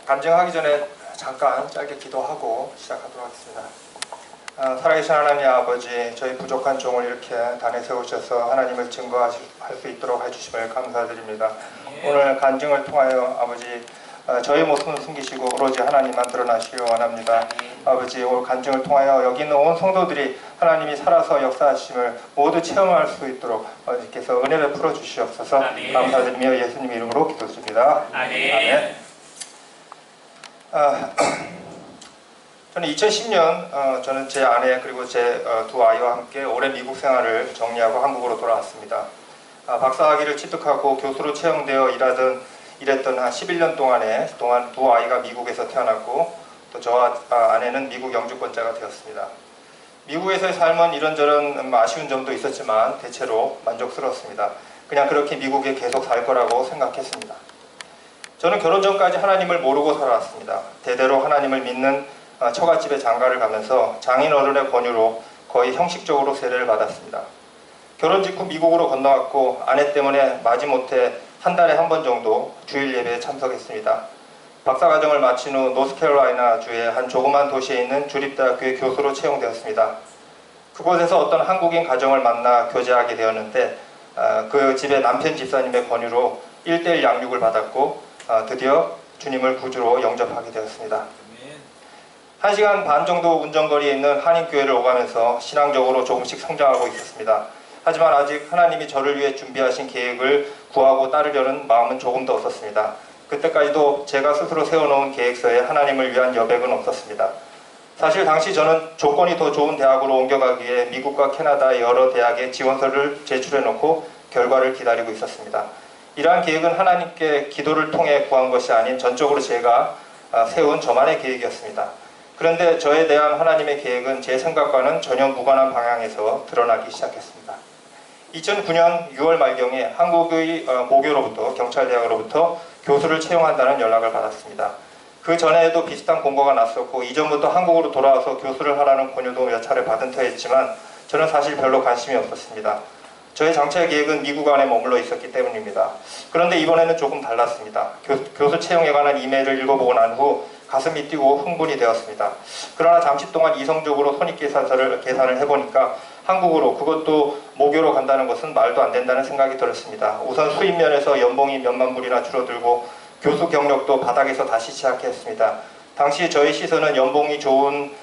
간증하기 전에 잠깐 짧게 기도하고 시작하도록 하겠습니다. 살아계신 하나님 아버지, 저희 부족한 종을 이렇게 단에 세우셔서 하나님을 증거할 수 있도록 해주심을 감사드립니다. 오늘 간증을 통하여 아버지 저희 모습은 숨기시고 오로지 하나님만 드러나시길 원합니다. 아버지, 오늘 간증을 통하여 여기 있는 온 성도들이 하나님이 살아서 역사하심을 모두 체험할 수 있도록 아버지께서 은혜를 풀어 주시옵소서. 감사드리며 예수님 이름으로 기도드립니다. 아멘. 저는 2010년 저는 제 아내 그리고 제 두 아이와 함께 오랜 미국 생활을 정리하고 한국으로 돌아왔습니다. 박사학위를 취득하고 교수로 채용되어 일했던 한 11년 동안 두 아이가 미국에서 태어났고 또 저와 아내는 미국 영주권자가 되었습니다. 미국에서의 삶은 이런저런 아쉬운 점도 있었지만 대체로 만족스러웠습니다. 그냥 그렇게 미국에 계속 살 거라고 생각했습니다. 저는 결혼 전까지 하나님을 모르고 살아왔습니다. 대대로 하나님을 믿는 처갓집에 장가를 가면서 장인 어른의 권유로 거의 형식적으로 세례를 받았습니다. 결혼 직후 미국으로 건너왔고 아내 때문에 마지못해 한 달에 한 번 정도 주일 예배에 참석했습니다. 박사과정을 마친 후 노스캐롤라이나 주의 한 조그만 도시에 있는 주립대학교의 교수로 채용되었습니다. 그곳에서 어떤 한국인 가정을 만나 교제하게 되었는데 그 집의 남편 집사님의 권유로 1:1 양육을 받았고 드디어 주님을 구주로 영접하게 되었습니다. 1시간 반 정도 운전거리에 있는 한인교회를 오가면서 신앙적으로 조금씩 성장하고 있었습니다. 하지만 아직 하나님이 저를 위해 준비하신 계획을 구하고 따르려는 마음은 조금 더 없었습니다. 그때까지도 제가 스스로 세워놓은 계획서에 하나님을 위한 여백은 없었습니다. 사실 당시 저는 조건이 더 좋은 대학으로 옮겨가기 위해 미국과 캐나다의 여러 대학에 지원서를 제출해놓고 결과를 기다리고 있었습니다. 이러한 계획은 하나님께 기도를 통해 구한 것이 아닌 전적으로 제가 세운 저만의 계획이었습니다. 그런데 저에 대한 하나님의 계획은 제 생각과는 전혀 무관한 방향에서 드러나기 시작했습니다. 2009년 6월 말경에 한국의 모교로부터 경찰대학으로부터 교수를 채용한다는 연락을 받았습니다. 그 전에도 비슷한 공고가 났었고 이전부터 한국으로 돌아와서 교수를 하라는 권유도 몇 차례 받은 터였지만 저는 사실 별로 관심이 없었습니다. 저의 정체 계획은 미국 안에 머물러 있었기 때문입니다. 그런데 이번에는 조금 달랐습니다. 교수 채용에 관한 이메일을 읽어보고 난 후 가슴이 뛰고 흥분이 되었습니다. 그러나 잠시 동안 이성적으로 손익계산을 해보니까 한국으로, 그것도 모교로 간다는 것은 말도 안 된다는 생각이 들었습니다. 우선 수입 면에서 연봉이 몇만 불이나 줄어들고 교수 경력도 바닥에서 다시 시작했습니다. 당시 저의 시선은 연봉이 좋은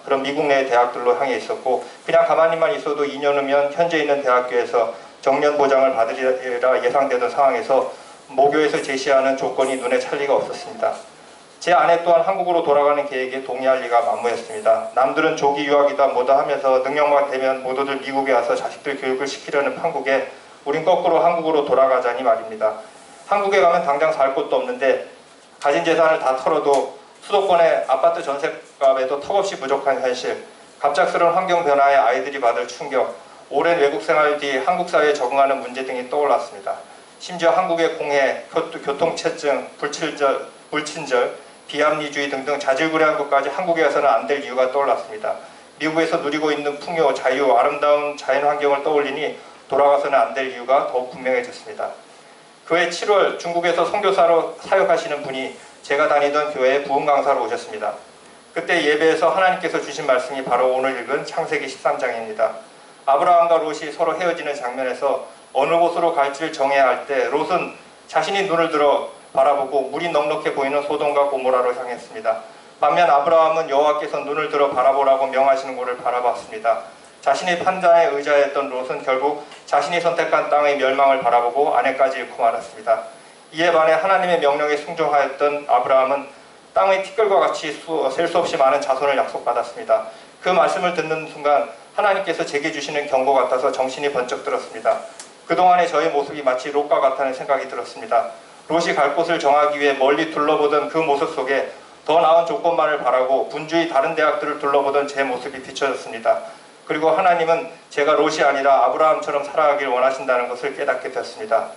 그런 미국 내 대학들로 향해 있었고 그냥 가만히만 있어도 2년 후면 현재 있는 대학교에서 정년 보장을 받으리라 예상되던 상황에서 모교에서 제시하는 조건이 눈에 찰 리가 없었습니다. 제 아내 또한 한국으로 돌아가는 계획에 동의할 리가 만무했습니다. 남들은 조기 유학이다 뭐다 하면서 능력만 되면 모두들 미국에 와서 자식들 교육을 시키려는 판국에 우린 거꾸로 한국으로 돌아가자니 말입니다. 한국에 가면 당장 살 곳도 없는데 가진 재산을 다 털어도 수도권의 아파트 전셋값에도 턱없이 부족한 현실, 갑작스러운 환경 변화에 아이들이 받을 충격, 오랜 외국 생활 뒤 한국 사회에 적응하는 문제 등이 떠올랐습니다. 심지어 한국의 공해, 교통체증, 불친절, 비합리주의 등등 자질구레한 것까지 한국에 와서는 안 될 이유가 떠올랐습니다. 미국에서 누리고 있는 풍요, 자유, 아름다운 자연환경을 떠올리니 돌아가서는 안 될 이유가 더욱 분명해졌습니다. 그해 7월 중국에서 선교사로 사역하시는 분이 제가 다니던 교회에 부흥 강사로 오셨습니다. 그때 예배에서 하나님께서 주신 말씀이 바로 오늘 읽은 창세기 13장입니다. 아브라함과 롯이 서로 헤어지는 장면에서 어느 곳으로 갈지를 정해야 할 때 롯은 자신이 눈을 들어 바라보고 물이 넉넉해 보이는 소돔과 고모라로 향했습니다. 반면 아브라함은 여호와께서 눈을 들어 바라보라고 명하시는 곳을 바라봤습니다. 자신의 판단에 의지했던 롯은 결국 자신이 선택한 땅의 멸망을 바라보고 아내까지 잃고 말았습니다. 이에 반해 하나님의 명령에 순종하였던 아브라함은 땅의 티끌과 같이 셀 수 없이 많은 자손을 약속받았습니다. 그 말씀을 듣는 순간 하나님께서 제게 주시는 경고 같아서 정신이 번쩍 들었습니다. 그동안의 저의 모습이 마치 롯과 같다는 생각이 들었습니다. 롯이 갈 곳을 정하기 위해 멀리 둘러보던 그 모습 속에 더 나은 조건만을 바라고 분주히 다른 대학들을 둘러보던 제 모습이 비춰졌습니다. 그리고 하나님은 제가 롯이 아니라 아브라함처럼 살아가길 원하신다는 것을 깨닫게 되었습니다.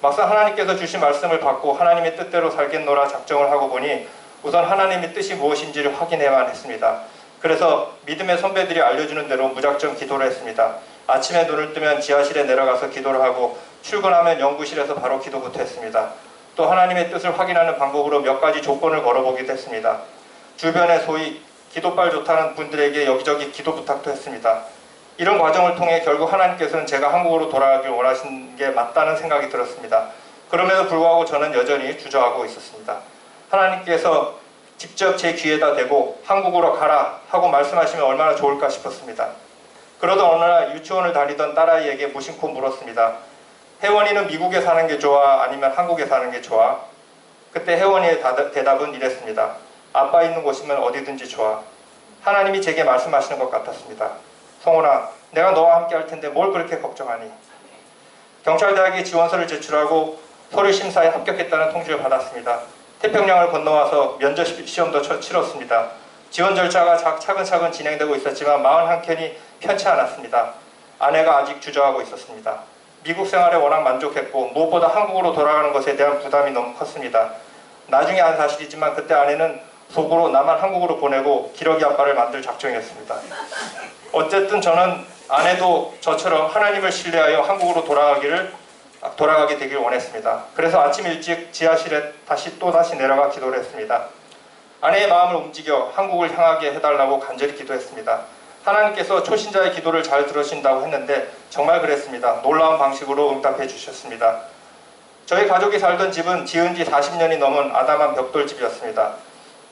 막상 하나님께서 주신 말씀을 받고 하나님의 뜻대로 살겠노라 작정을 하고 보니 우선 하나님의 뜻이 무엇인지를 확인해야만 했습니다. 그래서 믿음의 선배들이 알려주는 대로 무작정 기도를 했습니다. 아침에 눈을 뜨면 지하실에 내려가서 기도를 하고 출근하면 연구실에서 바로 기도부터 했습니다. 또 하나님의 뜻을 확인하는 방법으로 몇 가지 조건을 걸어보기도 했습니다. 주변에 소위 기도빨 좋다는 분들에게 여기저기 기도 부탁도 했습니다. 이런 과정을 통해 결국 하나님께서는 제가 한국으로 돌아가길 원하신 게 맞다는 생각이 들었습니다. 그럼에도 불구하고 저는 여전히 주저하고 있었습니다. 하나님께서 직접 제 귀에다 대고 한국으로 가라 하고 말씀하시면 얼마나 좋을까 싶었습니다. 그러던 어느 날 유치원을 다니던 딸아이에게 무심코 물었습니다. 혜원이는 미국에 사는 게 좋아? 아니면 한국에 사는 게 좋아? 그때 혜원이의 대답은 이랬습니다. 아빠 있는 곳이면 어디든지 좋아. 하나님이 제게 말씀하시는 것 같았습니다. 성훈아, 내가 너와 함께 할 텐데 뭘 그렇게 걱정하니? 경찰대학에 지원서를 제출하고 서류 심사에 합격했다는 통지를 받았습니다. 태평양을 건너와서 면접 시험도 치렀습니다. 지원 절차가 차근차근 진행되고 있었지만 마음 한켠이 편치 않았습니다. 아내가 아직 주저하고 있었습니다. 미국 생활에 워낙 만족했고 무엇보다 한국으로 돌아가는 것에 대한 부담이 너무 컸습니다. 나중에 안 사실이지만 그때 아내는 속으로 나만 한국으로 보내고 기러기 아빠를 만들 작정이었습니다. 어쨌든 저는 아내도 저처럼 하나님을 신뢰하여 한국으로 돌아가게 되길 원했습니다. 그래서 아침 일찍 지하실에 또다시 내려가 기도를 했습니다. 아내의 마음을 움직여 한국을 향하게 해달라고 간절히 기도했습니다. 하나님께서 초신자의 기도를 잘 들으신다고 했는데 정말 그랬습니다. 놀라운 방식으로 응답해 주셨습니다. 저희 가족이 살던 집은 지은 지 40년이 넘은 아담한 벽돌집이었습니다.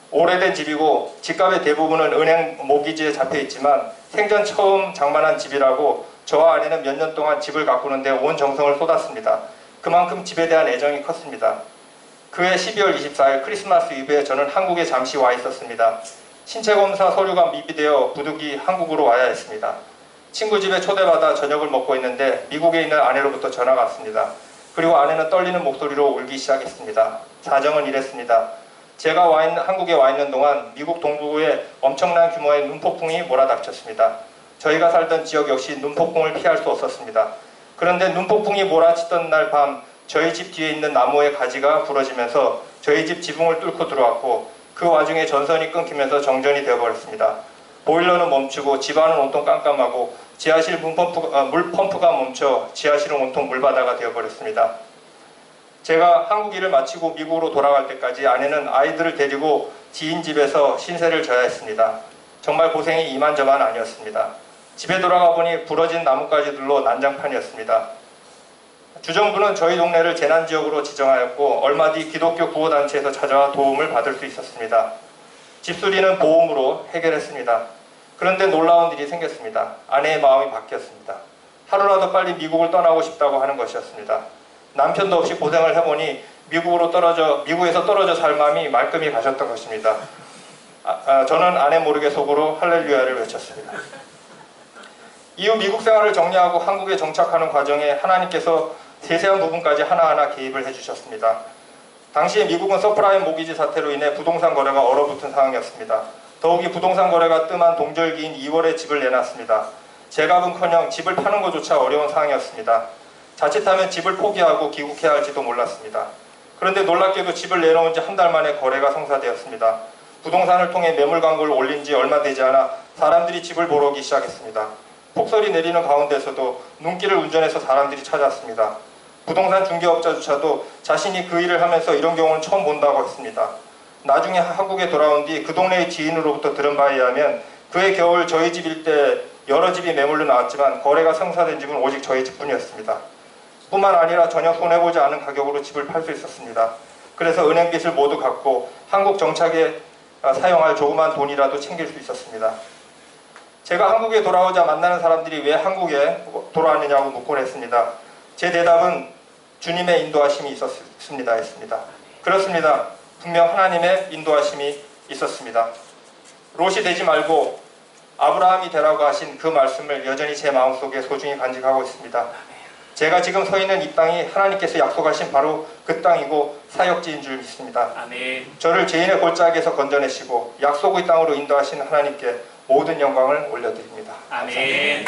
오래된 집이고 집값의 대부분은 은행 모기지에 잡혀있지만 생전 처음 장만한 집이라고 저와 아내는 몇 년 동안 집을 가꾸는데 온 정성을 쏟았습니다. 그만큼 집에 대한 애정이 컸습니다. 그해 12월 24일 크리스마스 이브에 저는 한국에 잠시 와 있었습니다. 신체검사 서류가 미비되어 부득이 한국으로 와야 했습니다. 친구 집에 초대받아 저녁을 먹고 있는데 미국에 있는 아내로부터 전화가 왔습니다. 그리고 아내는 떨리는 목소리로 울기 시작했습니다. 사정은 이랬습니다. 제가 한국에 와 있는 동안 미국 동부에 엄청난 규모의 눈폭풍이 몰아닥쳤습니다. 저희가 살던 지역 역시 눈폭풍을 피할 수 없었습니다. 그런데 눈폭풍이 몰아치던 날 밤 저희 집 뒤에 있는 나무의 가지가 부러지면서 저희 집 지붕을 뚫고 들어왔고 그 와중에 전선이 끊기면서 정전이 되어버렸습니다. 보일러는 멈추고 집안은 온통 깜깜하고 지하실 물펌프가 멈춰 지하실은 온통 물바다가 되어버렸습니다. 제가 한국 일을 마치고 미국으로 돌아갈 때까지 아내는 아이들을 데리고 지인 집에서 신세를 져야 했습니다. 정말 고생이 이만저만 아니었습니다. 집에 돌아가 보니 부러진 나뭇가지들로 난장판이었습니다. 주정부는 저희 동네를 재난지역으로 지정하였고 얼마 뒤 기독교 구호단체에서 찾아와 도움을 받을 수 있었습니다. 집수리는 보험으로 해결했습니다. 그런데 놀라운 일이 생겼습니다. 아내의 마음이 바뀌었습니다. 하루라도 빨리 미국을 떠나고 싶다고 하는 것이었습니다. 남편도 없이 고생을 해보니 미국에서 떨어져 살 마음이 말끔히 가셨던 것입니다. 저는 아내 모르게 속으로 할렐루야를 외쳤습니다. 이후 미국 생활을 정리하고 한국에 정착하는 과정에 하나님께서 세세한 부분까지 하나하나 개입을 해주셨습니다. 당시에 미국은 서프라임 모기지 사태로 인해 부동산 거래가 얼어붙은 상황이었습니다. 더욱이 부동산 거래가 뜸한 동절기인 2월에 집을 내놨습니다. 제값은커녕 집을 파는 것조차 어려운 상황이었습니다. 자칫하면 집을 포기하고 귀국해야 할지도 몰랐습니다. 그런데 놀랍게도 집을 내놓은 지 한 달 만에 거래가 성사되었습니다. 부동산을 통해 매물 광고를 올린 지 얼마 되지 않아 사람들이 집을 보러 오기 시작했습니다. 폭설이 내리는 가운데서도 눈길을 운전해서 사람들이 찾아왔습니다. 부동산 중개업자조차도 자신이 그 일을 하면서 이런 경우는 처음 본다고 했습니다. 나중에 한국에 돌아온 뒤 그 동네의 지인으로부터 들은 바에 의하면 그해 겨울 저희 집 일대 여러 집이 매물로 나왔지만 거래가 성사된 집은 오직 저희 집뿐이었습니다. 뿐만 아니라 전혀 손해보지 않은 가격으로 집을 팔 수 있었습니다. 그래서 은행빚을 모두 갚고 한국 정착에 사용할 조그만 돈이라도 챙길 수 있었습니다. 제가 한국에 돌아오자 만나는 사람들이 왜 한국에 돌아왔느냐고 묻곤 했습니다. 제 대답은 주님의 인도하심이 있었습니다 했습니다. 그렇습니다. 분명 하나님의 인도하심이 있었습니다. 롯이 되지 말고 아브라함이 되라고 하신 그 말씀을 여전히 제 마음속에 소중히 간직하고 있습니다. 제가 지금 서 있는 이 땅이 하나님께서 약속하신 바로 그 땅이고 사역지인 줄 믿습니다. 아멘. 저를 죄인의 골짜기에서 건져내시고 약속의 땅으로 인도하신 하나님께 모든 영광을 올려드립니다. 아멘.